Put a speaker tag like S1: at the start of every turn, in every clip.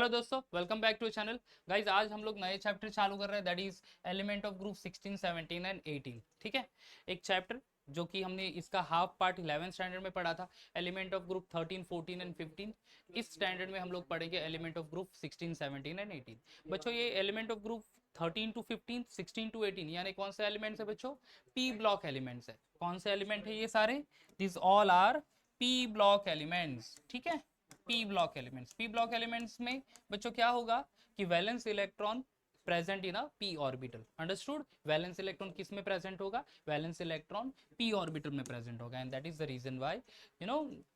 S1: Hello दोस्तों, welcome back to channel. Guys आज हम लोग नए चैप्टर चालू कर रहे हैं, that is element of group 16, 17 and 18। ठीक है, एक चैप्टर जो कि हमने इसका हाफ पार्ट 11th स्टैंडर्ड में पढ़ा था, एलिमेंट ऑफ ग्रुप 13, 14 एंड 15। इस स्टैंडर्ड में हम लोग पढ़ेंगे एलिमेंट ऑफ ग्रुप 16, 17 एंड 18। बच्चों, ये element of group 13 to 15, 16 to 18 यानी कौन से एलिमेंट्स है बच्चों? पी ब्लॉक एलिमेंट्स है। कौन से एलिमेंट है ये सारे? This all are P block elements. ठीक है, P block elements. P block elements में बच्चों क्या होगा कि valence electron present in a P orbital. Understood? Valence electron किस में प्रेजेंट होगा? वैलेंस इलेक्ट्रॉन पी ऑर्बिटल में प्रेजेंट होगा, and that is the reason why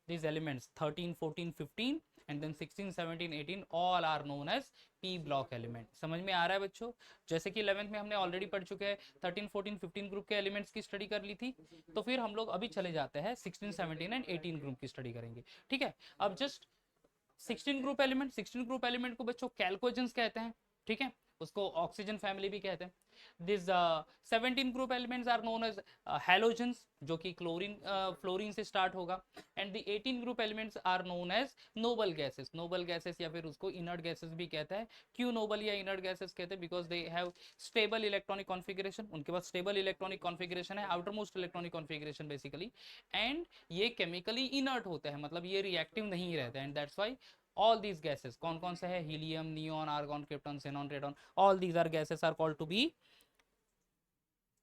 S1: these elements 13, 14, 15 and then 16, 17, 18 all are known as p block element। समझ में आ रहा है बच्चों? जैसे कि 11th में हमने ऑलरेडी पढ़ चुके हैं, 13, 14, 15 ग्रुप के एलिमेंट्स की स्टडी कर ली थी, तो फिर हम लोग अभी चले जाते हैं 16, 17 एंड 18 ग्रुप की स्टडी करेंगे। ठीक है, अब जस्ट 16 ग्रुप एलिमेंट को बच्चों कैल्कोजेंस कहते हैं। ठीक है, उसको ऑक्सीजन फैमिली भी कहते हैं। This 17 group elements are known as halogens, जो कि क्लोरीन फ्लोरीन से स्टार्ट होगा। And the 18 group elements are known as noble gases. Noble gases या फिर उसको इनर्ट गैसेस भी कहते हैं। क्यों नोबल या इनर्ट गैसेस कहते हैं? Because they have stable electronic configuration. उनके पास स्टेबल इलेक्ट्रॉनिक कॉन्फिगरेशन है, outer most electronic configuration basically. And ये केमिकली इनर्ट होते हैं, मतलब ये रिएक्टिव नहीं रहते हैं, and that's why all these gases, कौन कौन से है? Helium, neon, argon, krypton, xenon, radon, all these are gases are called to be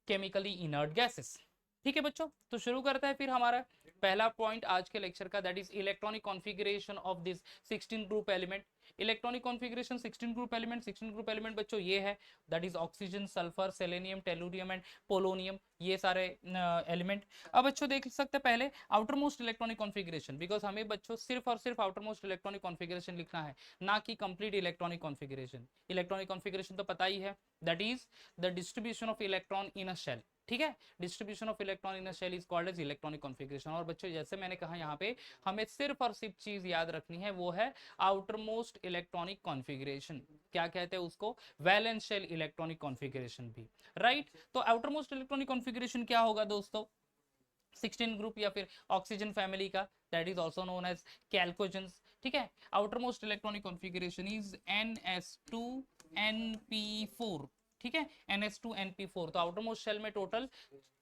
S1: chemically inert gases. ठीक है बच्चों, तो शुरू करते हैं फिर हमारा पहला पॉइंट आज के लेक्चर का, that is electronic configuration of this 16 group element. Electronic configuration 16 group element. 16 group element बच्चों ये है, that is oxygen, sulphur, selenium, tellurium and polonium, ये सारे एलिमेंट। अब बच्चों देख सकते हैं पहले outer most electronic configuration, because हमें बच्चों सिर्फ और सिर्फ आउटर मोस्ट इलेक्ट्रॉनिक कॉन्फ़िगरेशन लिखना है, ना कि complete electronic configuration. Electronic configuration तो पता ही है, that is the distribution of electron in a shell. ठीक है, distribution of electron in a shell is called as electronic configuration. और बच्चों जैसे मैंने कहा, यहाँ पे हमें सिर्फ और सिर्फ चीज याद रखनी है, वो है आउटर मोस्ट इलेक्ट्रॉनिक कॉन्फ़िगरेशन। क्या कहते हैं उसको? वैलेंस शेल इलेक्ट्रॉनिक कॉन्फ़िगरेशन भी, राइट? तो आउटर मोस्ट इलेक्ट्रॉनिक कॉन्फ़िगरेशन क्या होगा दोस्तों? 16 ग्रुप या फिर ऑक्सीजन फैमिली का, that is also known as chalcogens. ठीक है, outer most electronic configuration is NS2NP4। ठीक है, NS2NP4। तो आउटर मोस्ट शेल में टोटल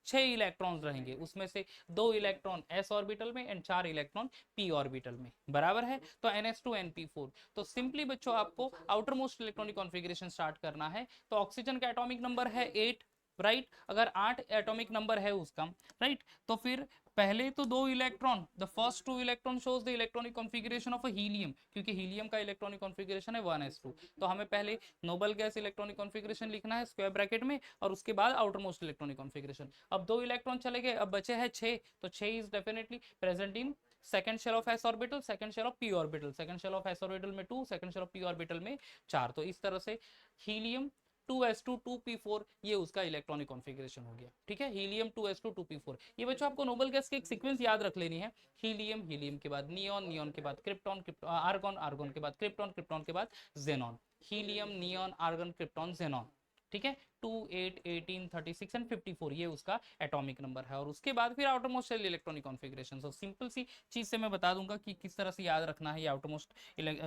S1: 6 इलेक्ट्रॉन्स रहेंगे, उसमें से 2 इलेक्ट्रॉन s ऑर्बिटल में एंड 4 इलेक्ट्रॉन p ऑर्बिटल में, बराबर है? तो NS2NP4। तो सिंपली बच्चों आपको outer most electronic configuration start करना है। तो ऑक्सीजन का एटॉमिक नंबर है 8, राइट? अगर 8 एटॉमिक नंबर है उसका, राइट, तो फिर पहले तो 2 electron, the first 2 electron shows the electronic configuration of a helium, क्योंकि हीलियम का इलेक्ट्रॉनिक कॉन्फ़िगरेशन है 1s2। तो हमें पहले नोबल गैस इलेक्ट्रॉनिक कॉन्फ़िगरेशन लिखना है स्क्वायर ब्रैकेट में, और उसके बाद आउटर मोस्ट इलेक्ट्रॉनिक कॉन्फ़िगरेशन। अब 2 इलेक्ट्रॉन चले गए, अब बचे हैं 6, तो 6 is definitely present in second shell of s orbital, second shell of p orbital. Second shell of s orbital में 2, second shell of p orbital में 4। तो इस तरह से हीलियम 2s2 2p4 ये उसका इलेक्ट्रॉनिक कॉन्फ़िगरेशन हो गया। ठीक है, हीलियम 2s2 2p4। ये बच्चों आपको नोबल गैस की एक सीक्वेंस याद रख लेनी है। हीलियम, हीलियम के बाद नियॉन, नियॉन के बाद क्रिप्टॉन, आर्गन, आर्गन के बाद क्रिप्टॉन, क्रिप्टॉन के बाद xenon. Helium, neon, argon, krypton, xenon. ठीक है, 2, 8, 18, 36 एंड 54 ये उसका एटॉमिक नंबर है। और उसके बाद फिर outer most shell electronic configuration. So simple सी चीज से मैं बता दूंगा कि किस तरह से याद रखना है ये outer most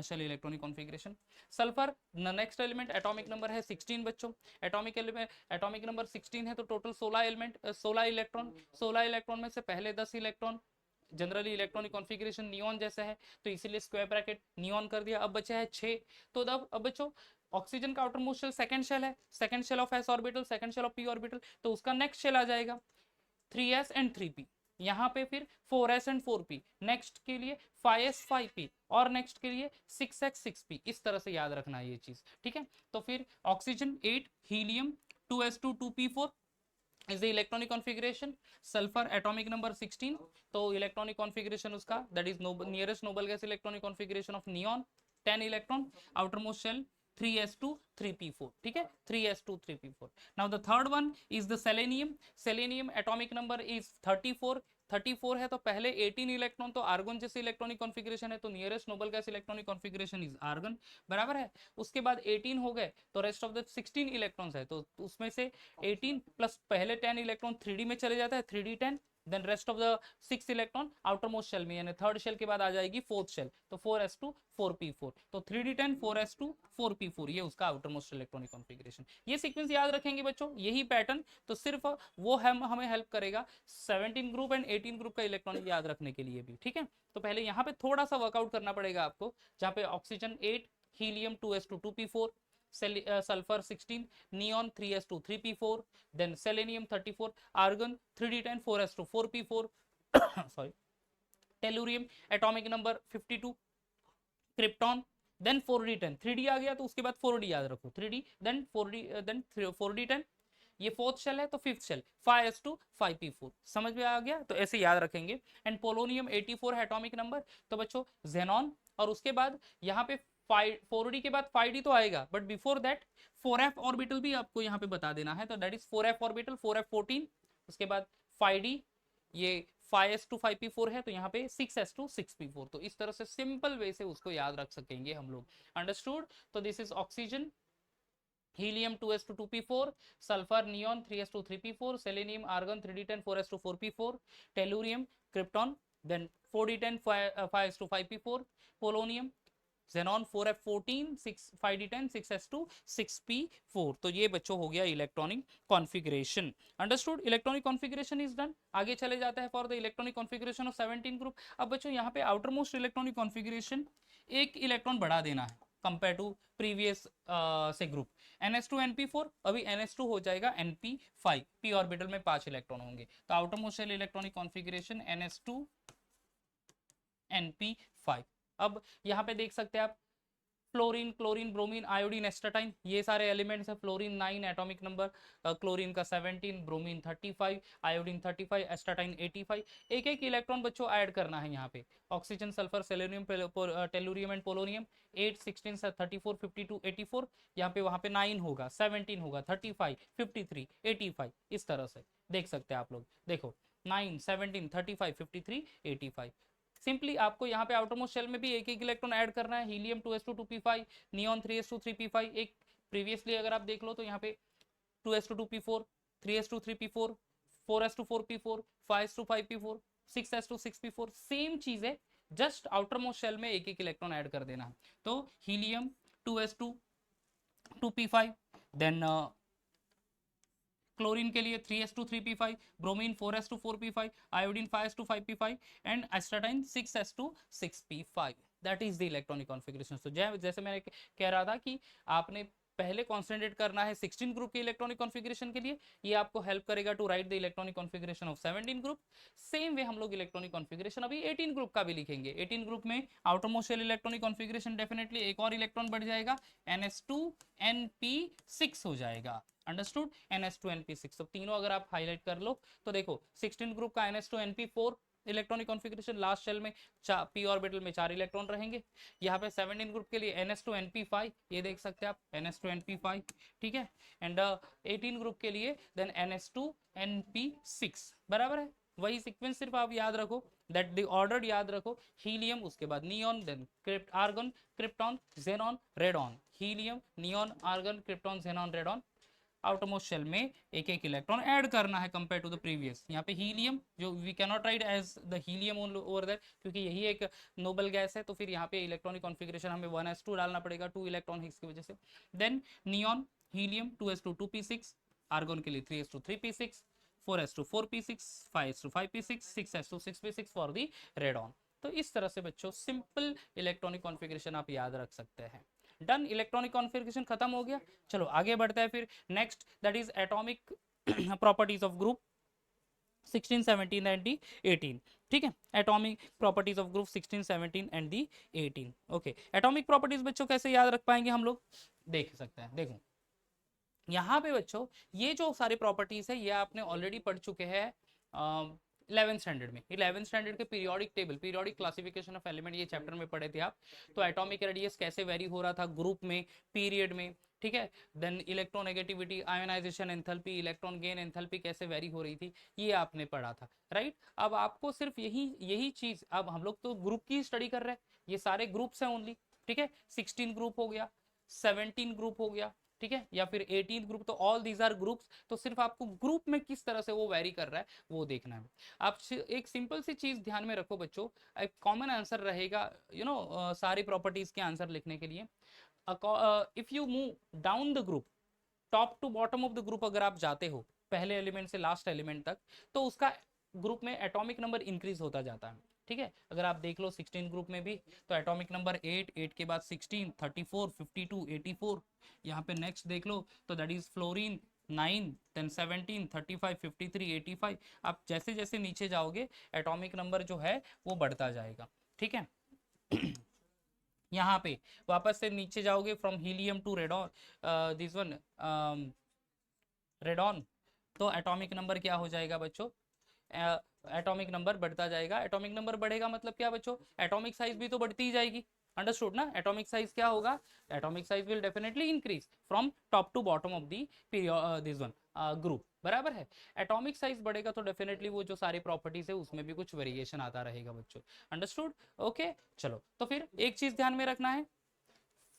S1: shell electronic configuration. Sulphur next element, atomic number है 16 बच्चों। एटॉमिक एलिमेंट, एटॉमिक नंबर 16 है, तो टोटल 16 एलिमेंट, 16 इलेक्ट्रॉन। 16 इलेक्ट्रॉन में से पहले 10 electron generally electronic configuration neon जैसा है, तो इसीलिए स्क्वायर ब्रैकेट नियॉन कर दिया। अब बचा है 6। तो अब बच्चों ऑक्सीजन का outer most shell second shell है, second shell of s orbital, second shell of p orbital, तो उसका नेक्स्ट शेल आ जाएगा 3s एंड 3p। यहाँ पे फिर 4s एंड 4p, नेक्स्ट के लिए 5s 5p, और नेक्स्ट के लिए 6x 6p। इस तरह से याद रखना है ये चीज। ठीक है, तो फिर oxygen 8, helium 2s2 2p4 is the electronic configuration. Sulfur atomic number 16, तो इलेक्ट्रॉनिक कॉन्फ़िगरेशन उसका that is nearest noble gas electronic configuration of neon 10 electron, outer most shell 3s2 3p4। ठीक है, 3s2 3p4। Now the third one is the selenium. Selenium atomic number is 34। 34 है, तो पहले 18 electron तो argon जैसे electronic configuration है, तो nearest noble gas electronic configuration is argon, बराबर है? उसके बाद 18 हो गए, तो रेस्ट ऑफ द 16 इलेक्ट्रॉन्स है, तो उसमें से 18 प्लस पहले 10 इलेक्ट्रॉन 3D में चले जाता है, 3D 10, then rest of the 6 electron outer most shell में, यानी थर्ड शेल के बाद आ जाएगी फोर्थ शेल, तो 4s2 4p4, तो 3d10 4s2 4p4, ये उसका आउटर मोस्ट इलेक्ट्रॉनिक कॉन्फ़िगरेशन। ये सीक्वेंस याद रखेंगे बच्चों, यही पैटर्न, तो सिर्फ वो हमें हेल्प करेगा 17 ग्रुप एंड 18 ग्रुप का इलेक्ट्रॉनिक याद रखने के लिए भी, ठीक है। तो पहले यहाँ पे थोड़ा सा वर्कआउट करना पड़ेगा आपको, जहाँ पे oxygen 8, helium 2s2 2p4, sulfur 16, neon 3s2 3p4, then selenium 34, argon 3d10 4s2 4p4 sorry, tellurium atomic number 52, krypton then 4d10, 3d आ गया तो उसके बाद 4d याद रखो, 3d then 4d then 4d10, ये फोर्थ शेल है तो फिफ्थ शेल 5s2 5p4, समझ में आ गया, तो ऐसे याद रखेंगे। एंड पोलोनियम 84 है एटॉमिक नंबर, तो बच्चों जेनॉन, और उसके बाद यहाँ पे 4d के बाद 5d तो आएगा, but before that 4f orbital भी आपको यहाँ पे बता देना है, तो that is 4f orbital 4f14, उसके बाद 5d, ये 5s2 5p4 है, तो यहाँ पे 6s2 6p4, तो इस तरह से सिंपल वे से उसको याद रख सकेंगे हम लोग, अंडरस्टूड। तो this is oxygen, helium 2s2 2p4, sulfur neon 3s2 3p4, selenium argon 3d10 4s2 4p4, tellurium krypton then 4d10 5s2 5p4, polonium xenon 4f14 6 5d10 6s2 6p4, तो ये बच्चों हो गया electronic configuration, understood. Electronic configuration is done. आगे चले जाता है for the electronic configuration of 17 group. अब बच्चों यहाँ पे आउटर मोस्ट इलेक्ट्रॉनिक कॉन्फ़िगरेशन एक इलेक्ट्रॉन बढ़ा देना है कंपेयर टू प्रीवियस से ग्रुप, NS2 NP4 अभी NS2 हो जाएगा NP5, p ऑर्बिटल में 5 इलेक्ट्रॉन होंगे, तो outer most shell electronic configuration NS2 NP5। अब यहाँ पे देख सकते हैं आप fluorine, chlorine, bromine, iodine, astatine, ये सारे एलिमेंट्स है। फ्लोरीन 9 एटॉमिक नंबर, क्लोरीन का 17, ब्रोमीन 35, आयोडीन 35, एस्टाटाइन 85, एक एक इलेक्ट्रॉन बच्चों ऐड करना है यहाँ पे। Oxygen, sulphur, selenium, tellurium and polonium 8 16 34 52 84, यहाँ पे वहाँ पे 9 होगा, 17 होगा, 35 53 85, इस तरह से देख सकते हैं आप लोग। देखो 9 17 35 53 85, सिंपली आपको यहाँ पे आउटर मोस्ट शेल में भी एक एक इलेक्ट्रॉन ऐड करना है। Helium 2s2 2p5, neon 3s2 3p5, एक प्रीवियसली अगर आप देख लो तो यहाँ पे 2s2 2p4, 3s2 3p4, 4s2 4p4, 5s2 5p4, 6s2 6p4, same चीज है, जस्ट आउटर मोस्ट शेल में एक एक इलेक्ट्रॉन ऐड कर देना है। तो helium 2s2 2p5, than chlorine के लिए 3s2 3p5, bromine 4s2 4p5, iodine 5s2 5p5 and एस्टाटाइन 6s2 6p5, that is the electronic configuration. तो जैसे मैंने कह रहा था कि आपने पहले कॉन्सेंट्रेट करना है 16 ग्रुप के इलेक्ट्रॉनिक कॉन्फ़िगरेशन के लिए, ये आपको हेल्प करेगा to write the electronic configuration of 17 group. Same way हम लोग इलेक्ट्रॉनिक कॉन्फ़िगरेशन अभी 18 ग्रुप का भी लिखेंगे। 18 ग्रुप में outer most shell electronic configuration definitely एक और इलेक्ट्रॉन बढ़ जाएगा, NS2 NP6 हो जाएगा, अंडरस्टूड, NS2 NP6। तो तीनों अगर आप हाईलाइट कर लो तो देखो 16 ग्रुप का NS2 NP4 electronic configuration, last shell में p ऑर्बिटल में 4 इलेक्ट्रॉन रहेंगे। यहाँ पे 17 ग्रुप के लिए NS2 NP5, ये देख सकते हैं आप NS2 NP5, ठीक है। एंड 18 ग्रुप के लिए देन NS2 NP6, बराबर है। वही सीक्वेंस सिर्फ आप याद रखो, दैट द ऑर्डर याद रखो, हीलियम, उसके बाद neon, then argon, krypton, xenon, radon, helium, neon, argon, krypton, xenon, radon. Outer most shell में एक एक इलेक्ट्रॉन ऐड करना है कंपेयर टू द प्रीवियस। यहाँ पे हीलियम जो we can not write as the helium over that, क्योंकि यही एक नोबल गैस है, तो फिर यहाँ पे इलेक्ट्रॉनिक कॉन्फ़िगरेशन हमें 1s2 डालना पड़ेगा, 2 इलेक्ट्रॉन हिट्स की वजह से। Then neon, helium 2s2 2p6, argon के लिए 3s2 3p6, 4s2 4p6, 5s2 5p6, 6s2 6p6 for the radon. तो इस तरह से बच्चों सिंपल इलेक्ट्रॉनिक कॉन्फ़िगरेशन आप याद रख सकते हैं। डन, इलेक्ट्रॉनिक कॉन्फ़िगरेशन खत्म हो गया। चलो आगे बढ़ता है फिर next, that is atomic properties of group 16 17 and the 18, ठीक है। Atomic properties of group 16 17 and the 18, okay. Atomic properties बच्चों कैसे याद रख पाएंगे हम लोग, देख सकते हैं। देखो यहाँ पे बच्चों ये जो सारे प्रॉपर्टीज है ये आपने ऑलरेडी पढ़ चुके हैं 11th स्टैंडर्ड में। 11th स्टैंडर्ड के periodic table, periodic classification of element, ये चैप्टर में पढ़े थे आप। तो एटॉमिक रेडियस कैसे वेरी हो रहा था ग्रुप में, पीरियड में, ठीक है। Then electronegativity, ionization enthalpy, electron gain enthalpy कैसे वेरी हो रही थी, ये आपने पढ़ा था, राइट। अब आपको सिर्फ यही चीज, अब हम लोग तो ग्रुप की स्टडी कर रहे हैं, ये सारे ग्रुप्स हैं ओनली, ठीक है। 16 ग्रुप हो गया, 17 ग्रुप हो गया, ठीक है, या फिर 18th ग्रुप, तो ऑल दीज आर ग्रुप्स। तो सिर्फ आपको ग्रुप में किस तरह से वो वेरी कर रहा है वो देखना है। आप एक सिंपल सी चीज ध्यान में रखो बच्चों, एक कॉमन आंसर रहेगा सारी प्रॉपर्टीज के आंसर लिखने के लिए। If you move down the group, top to bottom of the group अगर आप जाते हो पहले एलिमेंट से लास्ट एलिमेंट तक, तो उसका ग्रुप में एटॉमिक नंबर इंक्रीज होता जाता है। ठीक है, अगर आप देख लो 16 ग्रुप में भी, तो एटॉमिक नंबर 8, 8 के बाद 16, 34, 52, 84। यहाँ पे नेक्स्ट देख लो तो दैट इज फ्लोरीन 9, देन 17, 35, 53, 85। आप जैसे जैसे नीचे जाओगे एटॉमिक नंबर जो है वो बढ़ता जाएगा। ठीक है यहाँ पे वापस से नीचे जाओगे, from helium to radon, this one radon, तो एटॉमिक नंबर क्या हो जाएगा बच्चों, एटॉमिक नंबर बढ़ता जाएगा। एटॉमिक नंबर बढ़ेगा मतलब क्या बच्चों, एटॉमिक साइज भी तो बढ़ती ही जाएगी। अंडरस्टूड ना, एटॉमिक साइज क्या होगा, atomic size will definitely increase from top to bottom of the this one group, बराबर है। एटॉमिक साइज बढ़ेगा तो डेफिनेटली वो जो सारी प्रॉपर्टीज है उसमें भी कुछ वेरिएशन आता रहेगा बच्चों। अंडरस्टूड, ओके चलो, तो फिर एक चीज ध्यान में रखना है,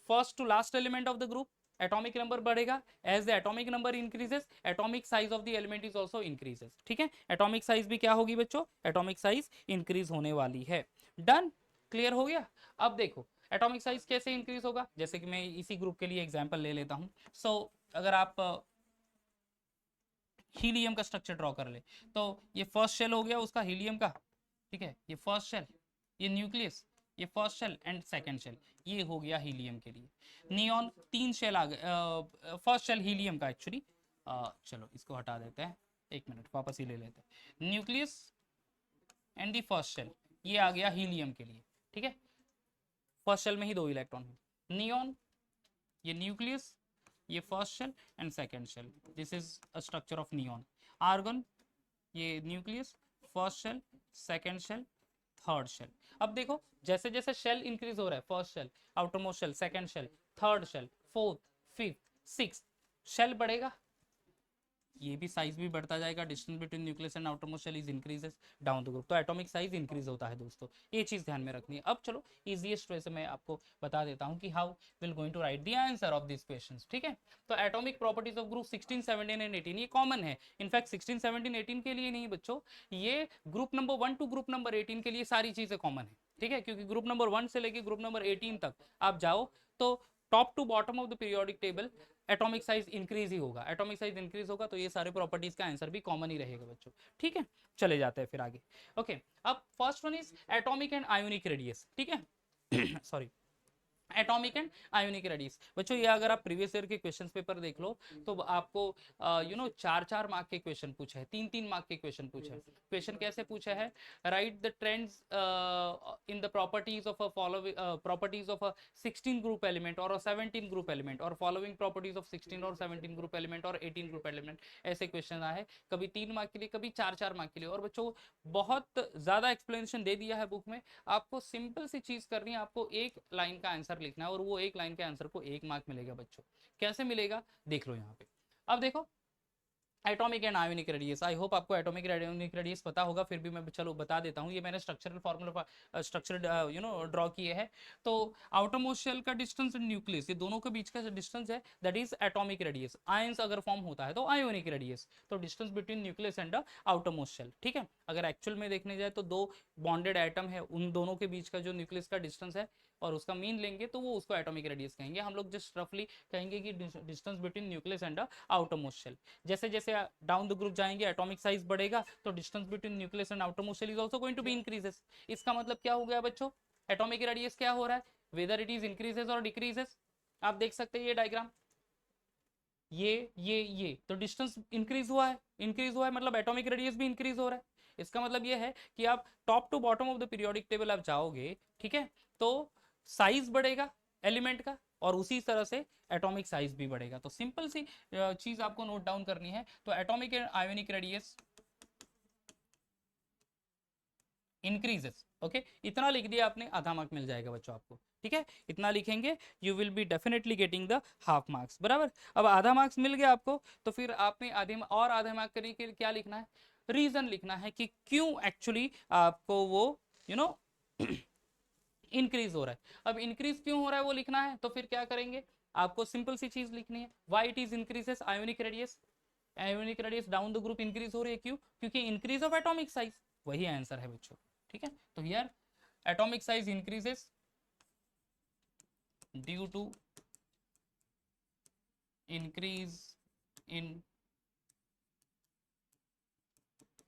S1: first to last element of the group atomic number बढ़ेगा, as the atomic number increases atomic size of the element is also increases. ठीक है, एटॉमिक साइज भी क्या होगी बच्चों, एटॉमिक साइज इंक्रीज होने वाली है। डन, क्लियर हो गया। अब देखो एटॉमिक साइज कैसे इंक्रीज होगा, जैसे कि मैं इसी ग्रुप के लिए एग्जांपल ले लेता हूं। सो अगर आप हीलियम का स्ट्रक्चर ड्रॉ कर ले, तो ये फर्स्ट शेल हो गया उसका हीलियम का, ठीक है, ये फर्स्ट शेल, ये न्यूक्लियस, ये first shell and second shell, ये हो गया हीलियम के लिए। नियॉन 3 शेल आ गए, फर्स्ट शेल हीलियम का एक्चुअली, चलो इसको हटा देते हैं, एक मिनट वापस ही ले लेते हैं। Nucleus and the first shell, ये आ गया हीलियम के लिए। ठीक है, फर्स्ट शेल में ही 2 इलेक्ट्रॉन है। नियॉन, ये न्यूक्लियस, ये first shell and second shell, this is a structure of neon. Argon, ये nucleus, first shell, second shell, third shell. अब देखो जैसे जैसे शेल इंक्रीज हो रहा है, first shell, outermost shell, second shell, third shell, fourth, fifth, sixth, shell बढ़ेगा, ये भी साइज भी बढ़ता जाएगा। Distance between nucleus and outermost shell is increases down the group, तो एटॉमिक साइज इंक्रीज होता है दोस्तों, ये चीज ध्यान में रखनी है। अब चलो इजीएस्ट वे से मैं आपको बता देता हूँ कि how will going to write the answer of this questions. ठीक है, तो atomic properties of group 16, 17 and 18 ये कॉमन है। इनफैक्ट 16, 17, 18 के लिए नहीं बच्चों, ये group number 1 to group number 18 के लिए सारी चीजें कॉमन है। ठीक है, क्योंकि ग्रुप नंबर 1 से लेके ग्रुप नंबर 18 तक आप जाओ तो top to bottom of the periodic table atomic size increase ही होगा। एटॉमिक साइज इंक्रीज होगा तो ये सारे प्रॉपर्टीज का आंसर भी कॉमन ही रहेगा बच्चों। ठीक है, चले जाते हैं फिर आगे। ओके, अब first one is atomic and ionic radius. ठीक है sorry, atomic and ionic radius बच्चों, ये अगर आप प्रीवियस ईयर के क्वेश्चंस पेपर देख लो तो आपको 4-4 मार्क के क्वेश्चन पूछे हैं, 3-3 मार्क के क्वेश्चन पूछे हैं। क्वेश्चन कैसे पूछा है, right the trends in the properties of a following properties of a 16 group element और 17 ग्रुप एलिमेंट, और फॉलोइंग प्रॉपर्टीज ऑफ 16 और 17 ग्रुप एलिमेंट और 18 ग्रुप एलिमेंट। ऐसे क्वेश्चन आए, कभी 3 मार्क के लिए, कभी 4-4 मार्क के लिए। और बच्चों बहुत ज्यादा एक्सप्लेनेशन दे दिया है बुक में, आपको सिंपल सी चीज करनी है, आपको एक लाइन का आंसर लिखना है और वो एक लाइन के आंसर को 1 मार्क मिलेगा बच्चों। कैसे मिलेगा देख लो यहाँ पे। अब देखो atomic and ionic radius, I hope आपको एटॉमिक आयोनिक रेडियस पता होगा, फिर भी मैं चलो बता देता हूँ। ये मैंने स्ट्रक्चरल फार्मूला स्ट्रक्चर ड्रॉ किए हैं। तो आउटर मोस्ट शेल का डिस्टेंस एंड न्यूक्लियस, ये दोनों के बीच का जो डिस्टेंस है that is atomic radius. Ions अगर फॉर्म होता है तो आयोनिक रेडियस, तो distance between nucleus and outer most shell. ठीक है, अगर एक्चुअल में देखने जाए तो 2 बॉन्डेड एटम है, उन दोनों के बीच का जो न्यूक्लियस का डिस्टेंस है और उसका मीन लेंगे तो वो उसको एटॉमिक रेडियस कहेंगे। हम लोग जस्ट रफली कहेंगे कि distance between nucleus and outer most shell. जैसे जैसे डाउन द ग्रुप जाएंगे एटॉमिक साइज बढ़ेगा तो distance between nucleus and outer most shell is also going to be increases. इसका मतलब क्या हो गया बच्चों, एटॉमिक रेडियस क्या हो रहा है, वेदर इट इज इंक्रीजेस और डिक्रीजेस। आप देख सकते हैं ये डायग्राम, ये तो डिस्टेंस इंक्रीज हुआ है, मतलब एटॉमिक रेडियस भी इंक्रीज हो रहा है। इसका मतलब ये है कि आप top to bottom of the periodic table आप जाओगे, ठीक है, तो साइज बढ़ेगा एलिमेंट का और उसी तरह से एटॉमिक साइज भी बढ़ेगा। तो सिंपल सी चीज आपको नोट डाउन करनी है, तो atomic and ionic radius increases. Okay, इतना लिख दिया आपने, आधा मार्क मिल जाएगा बच्चों आपको। ठीक है, इतना लिखेंगे, you will be definitely getting the half marks, बराबर। अब आधा मार्क्स मिल गया आपको, तो फिर आपने आधे मार्क करने के लिए क्या लिखना है, रीजन लिखना है कि क्यों एक्चुअली आपको वो इंक्रीज हो रहा है। अब इंक्रीज क्यों हो रहा है वो लिखना है, तो फिर क्या करेंगे, आपको सिंपल सी चीज लिखनी है, why it is increases ionic radius, ionic radius down the group increase हो रही है, क्यों, क्योंकि इंक्रीज ऑफ एटॉमिक साइज, वही आंसर है बच्चों। ठीक है, तो here atomic size increases due to increase in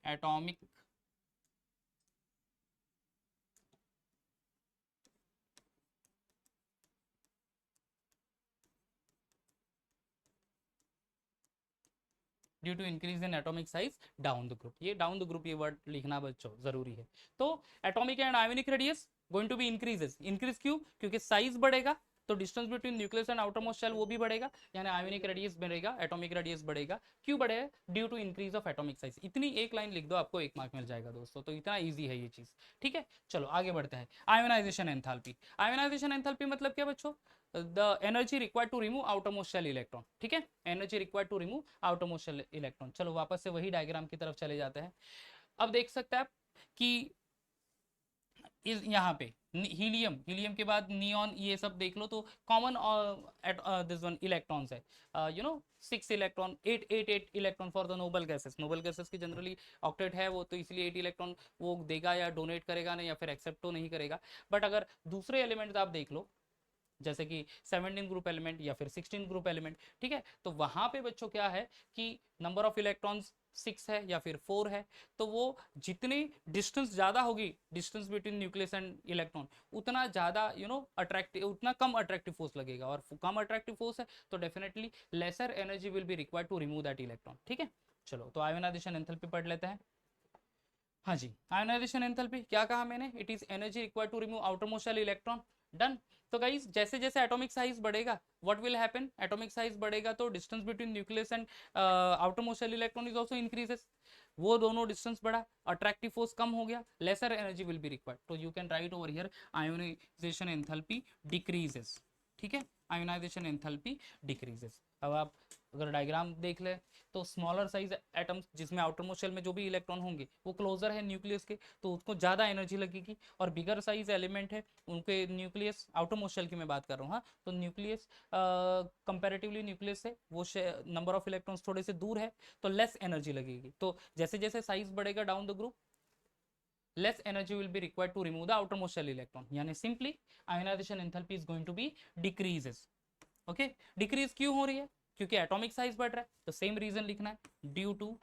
S1: atomic due to increase in atomic size down the group, ये डाउन द ग्रुप ये वर्ड लिखना बच्चों जरूरी है। तो atomic and ionic radius going to be increases, increase क्यों, क्योंकि size बढ़ेगा तो distance between nucleus and outer most shell वो भी बढ़ेगा, यानी आयोनिक रेडियस बढ़ेगा, एटॉमिक रेडियस बढ़ेगा, क्यों बढ़ेगा, due to increase of atomic size. इतनी एक लाइन लिख दो, आपको 1 मार्क मिल जाएगा दोस्तों, तो इतना ईजी है ये चीज। ठीक है, चलो आगे बढ़ते हैं। आयोनाइजेशन एंथैल्पी, आयोनाइजेशन एंथैल्पी मतलब क्या बच्चों, the energy required to remove outermost shell electron. ठीक है, energy required to remove outermost shell electron. चलो वापस से वही डायग्राम की तरफ चले जाते हैं। अब देख सकते हैं आप कि इस यहाँ पे हीलियम, हीलियम के बाद नियॉन, ये सब देख लो, तो कॉमन दिस वन इलेक्ट्रॉन्स है, 6 electron, 8 electron for the Nobel gases. Noble gases की जनरली ऑक्टेट है वो, तो इसलिए 8 इलेक्ट्रॉन वो देगा या डोनेट करेगा नहीं, या फिर एक्सेप्ट तो नहीं करेगा। बट अगर दूसरे एलिमेंट आप देख लो, जैसे कि 17 ग्रुप एलिमेंट या फिर 16 ग्रुप एलिमेंट, ठीक है, तो वहां पे बच्चों क्या है कि नंबर ऑफ इलेक्ट्रॉन्स 6 है या फिर 4 है, तो वो जितनी डिस्टेंस ज़्यादा होगी, distance between nucleus and electron, उतना ज़्यादा अट्रैक्टिव, उतना कम अट्रैक्टिव फोर्स लगेगा, और कम अट्रैक्टिव फोर्स है तो definitely lesser energy will be required to remove that electron. ठीक है, चलो तो आयोनाइजेशन एंथैल्पी पढ़ लेते हैं। हाँ जी, आयोनाइजेशन एंथैल्पी क्या कहा मैंने, it is energy required to remove outer most shell electron. Done. तो गाइस जैसे जैसे एटॉमिक साइज बढ़ेगा, what will happen, atomic size बढ़ेगा तो distance between nucleus and outer most shell electron is also increases, वो दोनों डिस्टेंस बढ़ा, attractive force कम हो गया, lesser energy will be required, तो you can write over here ionization enthalpy decreases. ठीक है, आयोनाइजेशन एंथैल्पी डिक्रीजेस। अब आप अगर डायग्राम देख ले, तो स्मॉलर साइज एटम्स जिसमें आउटर मोस्ट शेल में जो भी इलेक्ट्रॉन होंगे वो क्लोजर है न्यूक्लियस के, तो उसको ज़्यादा एनर्जी लगेगी, और बिगर साइज एलिमेंट है उनके न्यूक्लियस, आउटर मोस्ट शेल की मैं बात कर रहा हूँ, हाँ, तो न्यूक्लियस कंपैरेटिवली न्यूक्लियस से वो नंबर ऑफ इलेक्ट्रॉन्स थोड़े से दूर है, तो लेस एनर्जी लगेगी। तो जैसे जैसे साइज बढ़ेगा down the group, less energy will be required to remove the outermost shell electron, यानी simply ionization enthalpy is going to be decreases। Okay, decrease क्यों हो रही है, क्योंकि एटॉमिक साइज बढ़ रहा है, तो सेम रीजन लिखना है, due to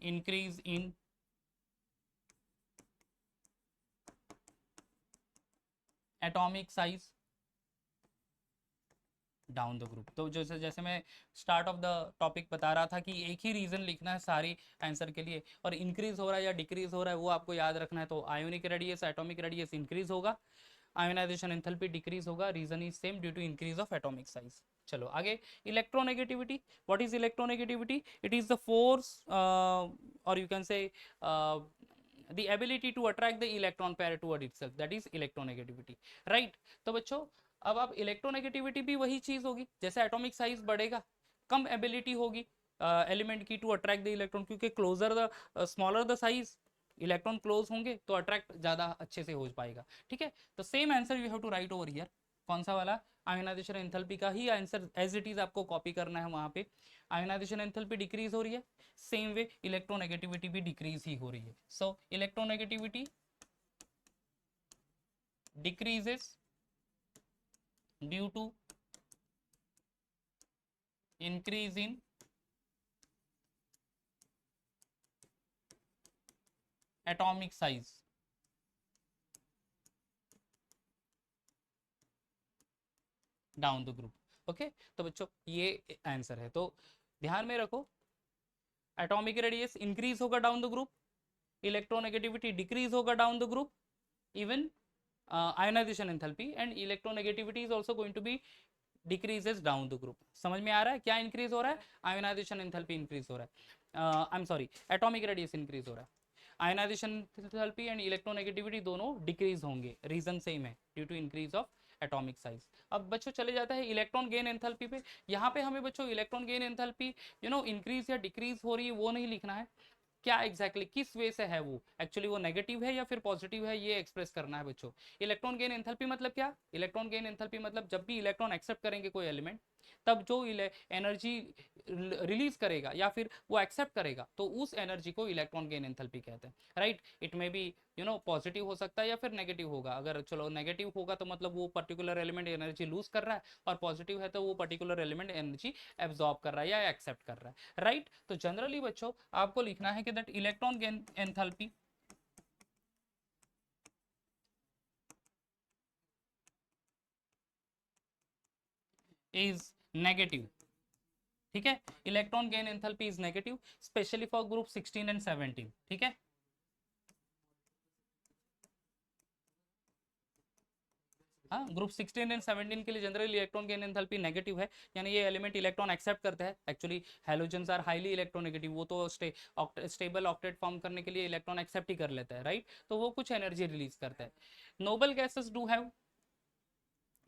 S1: increase in atomic size down the group. तो जैसे जैसे मैं स्टार्ट ऑफ द टॉपिक बता रहा था कि एक ही रीजन लिखना है सारी आंसर के लिए, और इंक्रीज हो रहा है या डिक्रीज हो रहा है वो आपको याद रखना है। तो ionic radius, atomic radius increase होगा, आयोनाइजेशन एंथैल्पी डिक्रीज होगा, reason is same, due to increase of atomic size. चलो आगे, electronegativity, what is electronegativity, it is the force और you can say the ability to attract the electron pair toward itself, that is electronegativity, right। तो बच्चों अब आप electronegativity भी वही चीज होगी, जैसे एटॉमिक साइज बढ़ेगा कम एबिलिटी होगी एलिमेंट की टू अट्रैक्ट द इलेक्ट्रॉन, क्योंकि closer the smaller the size, electron close होंगे तो अट्रैक्ट ज्यादा अच्छे से हो पाएगा। ठीक है, तो same answer you have to write over here, कौन सा वाला, आयोनाइजेशन एंथैल्पी का ही आंसर एज इट इज आपको कॉपी करना है वहां पे। आयोनाइजेशन एंथैल्पी डिक्रीज हो रही है, सेम वे इलेक्ट्रोनेगेटिविटी भी डिक्रीज ही हो रही है। So electronegativity decreases due to increase in atomic size down the group. Okay, तो बच्चों ये आंसर है, तो ध्यान में रखो, एटॉमिक रेडियस इंक्रीज होगा down the group, electronegativity decrease होगा down the group, even ionization enthalpy and electronegativity is also going to be decreases down the group। समझ में आ रहा है क्या इंक्रीज हो रहा है, आयोनाइजेशन एंथैल्पी इंक्रीज हो रहा है, I am sorry, atomic radius increase हो रहा है, आयोनाइजेशन एंथैल्पी एंड इलेक्ट्रोनेगेटिविटी दोनों डिक्रीज होंगे, रीजन सेम है, due to increase of atomic size. अब बच्चों चले जाता है इलेक्ट्रॉन गेन एंथैल्पी पे, यहाँ पे हमें बच्चों इलेक्ट्रॉन गेन एंथैल्पी इंक्रीज या डिक्रीज हो रही है वो नहीं लिखना है, क्या एग्जैक्टली किस वे से है वो, एक्चुअली वो नेगेटिव है या फिर पॉजिटिव है, ये एक्सप्रेस करना है बच्चों। इलेक्ट्रॉन गेन एंथैल्पी मतलब क्या, इलेक्ट्रॉन गेन एंथैल्पी मतलब जब भी इलेक्ट्रॉन एक्सेप्ट करेंगे कोई एलिमेंट, तब जो एनर्जी रिलीज करेगा या फिर वो एक्सेप्ट करेगा, तो उस एनर्जी को इलेक्ट्रॉन गेन एंथैल्पी कहते हैं, right. It may be positive हो सकता है या फिर नेगेटिव होगा। अगर चलो नेगेटिव होगा तो मतलब वो पर्टिकुलर एलिमेंट एनर्जी लूज कर रहा है, और पॉजिटिव है तो वो पर्टिकुलर एलिमेंट एनर्जी एब्जॉर्ब कर रहा है या एक्सेप्ट कर रहा है, राइट। तो जनरली बच्चों आपको लिखना है कि that electron gain enthalpy is negative, ठीक है। Electron gain enthalpy is negative specially for group 16 and 17, ठीक है। हाँ, ग्रुप 16 एंड 17 के लिए generally electron gain enthalpy negative है, यानी ये एलिमेंट इलेक्ट्रॉन एक्सेप्ट करते हैं। Actually halogens are highly electronegative, वो तो स्टेबल ऑक्टेट फॉर्म करने के लिए इलेक्ट्रॉन एक्सेप्ट ही कर लेता है, राइट। तो वो कुछ एनर्जी रिलीज करता है। Noble gases do have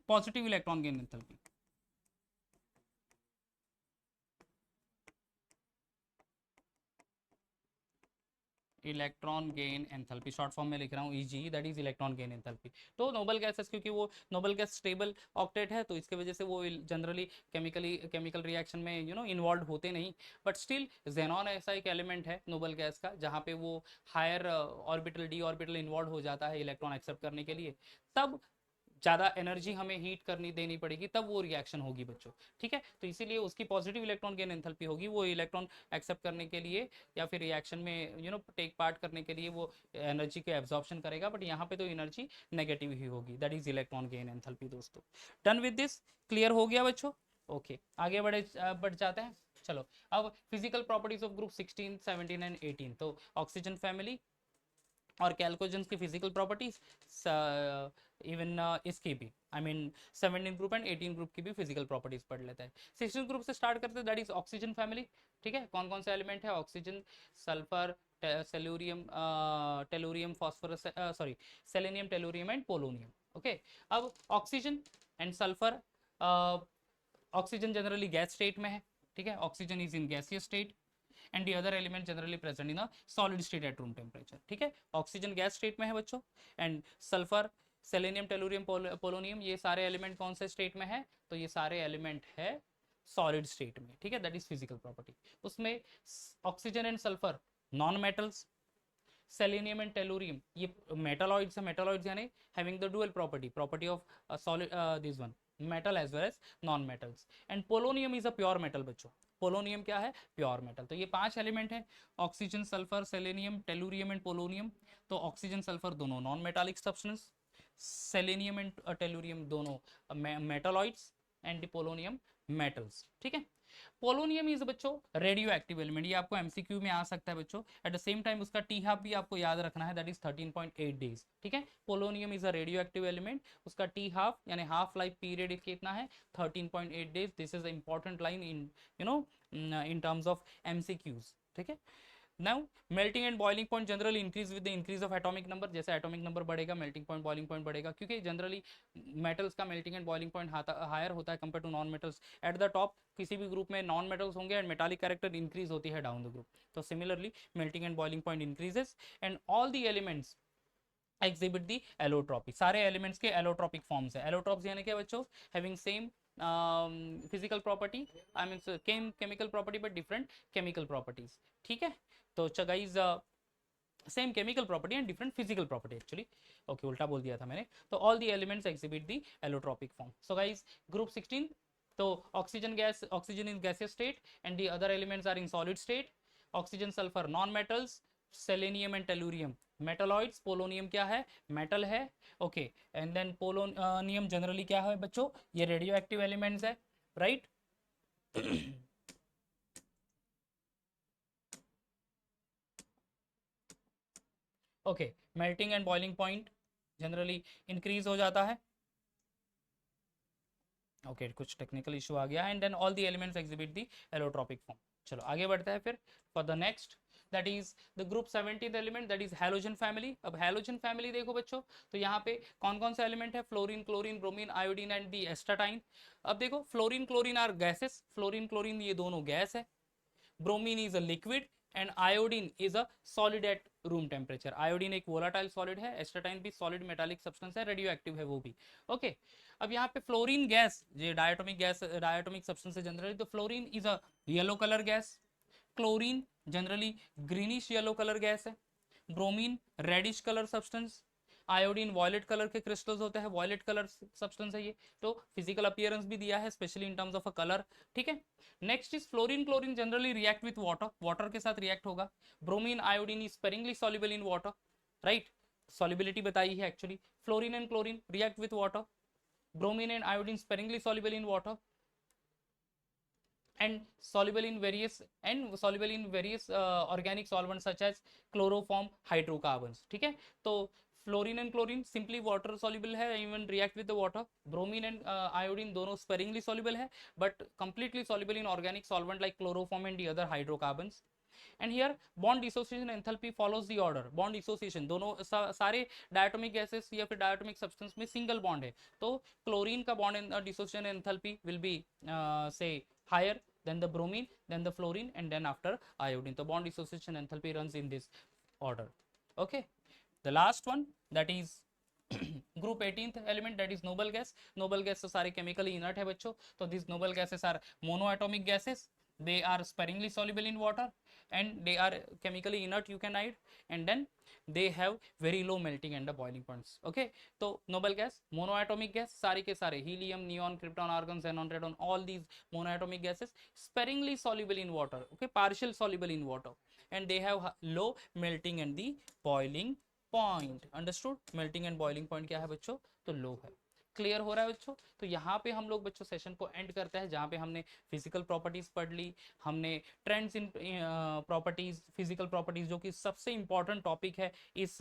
S1: positive electron gain enthalpy. Electron gain enthalpy short form में लिख रहा हूँ easy, that is electron gain enthalpy. तो नोबल गैसेस, क्योंकि वो नोबल गैस स्टेबल ऑक्टेट है, तो इसके वजह से वो जनरली केमिकल रिएक्शन में इन्वॉल्व होते नहीं। बट स्टिल जेनॉन ऐसा एक एलिमेंट है नोबल गैस का जहाँ पे वो higher orbital D orbital involve हो जाता है इलेक्ट्रॉन एक्सेप्ट करने के लिए, तब ज़्यादा एनर्जी हमें हीट करनी देनी पड़ेगी, तब वो रिएक्शन होगी बच्चों, ठीक है। तो इसीलिए उसकी पॉजिटिव इलेक्ट्रॉन गेन एंथैल्पी होगी, वो इलेक्ट्रॉन एक्सेप्ट करने के लिए या फिर रिएक्शन में टेक पार्ट करने के लिए वो एनर्जी के एब्जॉर्प्शन करेगा, बट यहाँ पे तो एनर्जी नेगेटिव ही होगी, that is electron gain enthalpy दोस्तों। डन विद दिस, क्लियर हो गया बच्चों, ओके। आगे बढ़ जाते हैं। चलो अब physical properties of group 16, 17 and 18। तो ऑक्सीजन फैमिली और कैल्कोजेंस की फिजिकल प्रॉपर्टीज, इवन इसकी भी, I mean 17 group and 18 group की भी फिजिकल प्रॉपर्टीज पढ़ लेते हैं। 16 ग्रुप से स्टार्ट करते हैं, दैट इज ऑक्सीजन फैमिली, ठीक है। कौन कौन से एलिमेंट है, oxygen, sulphur, selenium, tellurium, phosphorus, sorry selenium, tellurium and polonium, okay. अब oxygen and sulphur, oxygen generally gas state में है, ठीक है, oxygen is in gaseous state and the other element generally present in a solid state at room temperature, ठीक है। Oxygen gas state में है बच्चों, and sulphur, selenium, tellurium, polonium, ये सारे एलिमेंट कौन से स्टेट में है, तो ये सारे एलिमेंट है सॉलिड स्टेट में, ठीक है। That is physical property. उसमें oxygen and sulphur non metals, selenium and tellurium ये मेटालॉइड्स है, मेटालॉइड्स यानी having the dual property of solid, this one metal as well as non metals, and polonium is a pure metal बच्चों। Polonium क्या है, pure metal. तो ये 5 element है, oxygen, sulphur, selenium, tellurium and polonium. तो oxygen sulphur दोनों non metallic substance, selenium and tellurium दोनों metalloids, and polonium metals, ठीक है। पोलोनियम इज बच्चों रेडियो एक्टिव एलिमेंट, ये आपको एमसीक्यू में आ सकता है बच्चों। एट द सेम टाइम उसका टी हाफ भी आपको याद रखना है, दैट इज 13.8 डेज, ठीक है। Polonium is a radioactive element, उसका टी हाफ यानी हाफ लाइफ पीरियड कितना है, 13.8 days. This is important line in in terms of MCQs, ठीक है। Now melting and boiling point generally increase with the increase of atomic number, जैसे atomic number बढ़ेगा melting point boiling point बढ़ेगा, क्योंकि generally metals का melting and boiling point higher होता है compare to non metals. At the top किसी भी group में नॉन मेटल्स होंगे एंड मेटालिक कैरेक्टर इंक्रीज होती है डाउन द ग्रुप। तो similarly melting and boiling point increases and all the elements exhibit the allotropy, सारे एलिमेंट्स के allotropic forms है। एलोट्रॉप्स यानी क्या बच्चों, having same physical property, I mean same chemical property but different chemical properties, ठीक है। तो guys same chemical property and different physical property actually, okay उल्टा बोल दिया था मैंने। तो all the elements exhibit the allotropic form. So guys group 16, तो oxygen gas, oxygen in gaseous state and the other elements are in solid state. Oxygen sulphur non metals, selenium and tellurium metalloids, polonium क्या है, metal है, okay. And then polonium generally क्या है बच्चों, ये radioactive elements है, right. Okay, melting and boiling point generally increase हो जाता है, ओके कुछ टेक्निकल इशू आ गया, and then all the elements exhibit the allotropic form. चलो आगे बढ़ता है फिर for the next, that is the group 17th element, that is halogen family. अब हैलोजन फैमिली देखो बच्चों, तो यहाँ पे कौन कौन सा एलिमेंट है, fluorine, chlorine, bromine, iodine and the astatine. अब देखो fluorine chlorine are gases, fluorine chlorine ये दोनों गैस है, bromine is a liquid and iodine is a solid at room temperature. Iodine एक वोलाटाइल सॉलिड है, एस्टाटाइन भी solid metallic substance है, radioactive है वो भी। ओके अब यहाँ पे फ्लोरीन गैस, ये डायटोमिक गैस, डायटोमिक सब्सटेंस है जनरली, तो fluorine is a yellow colour gas, chlorine generally greenish yellow colour gas है, bromine reddish colour substance, iodine violet colour के क्रिस्टल्स होते हैं, वॉयलेट कलर सब्सटेंस है ये, तो फिजिकल अपीयरेंस भी दिया है specially in terms of a colour, ठीक है। Next is fluorine chlorine generally react with water, water के साथ रिएक्ट होगा। Bromine iodine is sparingly soluble in water, right, solubility बताई है actually. Fluorine and chlorine react with water, bromine and iodine sparingly soluble in water and soluble in various organic solvents such as chloroform hydrocarbons, ठीक है। तो fluorine and chlorine simply water soluble है, even react with the water. Bromine and iodine दोनों sparingly soluble है but completely soluble in organic solvent like chloroform and the other hydrocarbons. And here bond dissociation enthalpy follows the order. Bond dissociation दोनों सारे diatomic gases या फिर diatomic substance में single bond है, तो chlorine का bond dissociation enthalpy will be say higher then the bromine, then the fluorine, and then after iodine. So bond dissociation enthalpy runs in this order. Okay, the last one, that is group 18th element, that is noble gas. Noble gas तो सारे chemically inert है बच्चों, तो these noble gases are monoatomic gases, they are sparingly soluble in water and they are chemically inert, you can add, and then they have very low melting and the boiling points. Okay, तो noble gas monoatomic gas, सारे के सारे helium, neon, krypton, argon, xenon, radon, all these monoatomic gases sparingly soluble in water, okay, partial soluble in water, and they have low melting and the boiling point. Understood, melting and boiling point क्या है बच्चों, तो लो है। Clear हो रहा है बच्चों, तो यहाँ पे हम लोग बच्चों सेशन को एंड करते हैं जहाँ पे हमने फिजिकल प्रॉपर्टीज पढ़ ली, हमने trends in properties, physical properties जो कि सबसे इंपॉर्टेंट टॉपिक है इस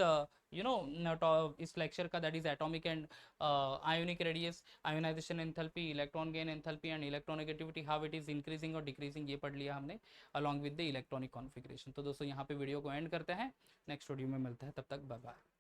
S1: इस लेक्चर का, that is atomic and ionic radius, ionisation enthalpy, electron gain enthalpy and electronegativity, how it is increasing और डिक्रीजिंग, ये पढ़ लिया हमने along with the electronic configuration. तो दोस्तों यहाँ पे वीडियो को एंड करते हैं, नेक्स्ट वीडियो में मिलते हैं, तब तक बाय बाय।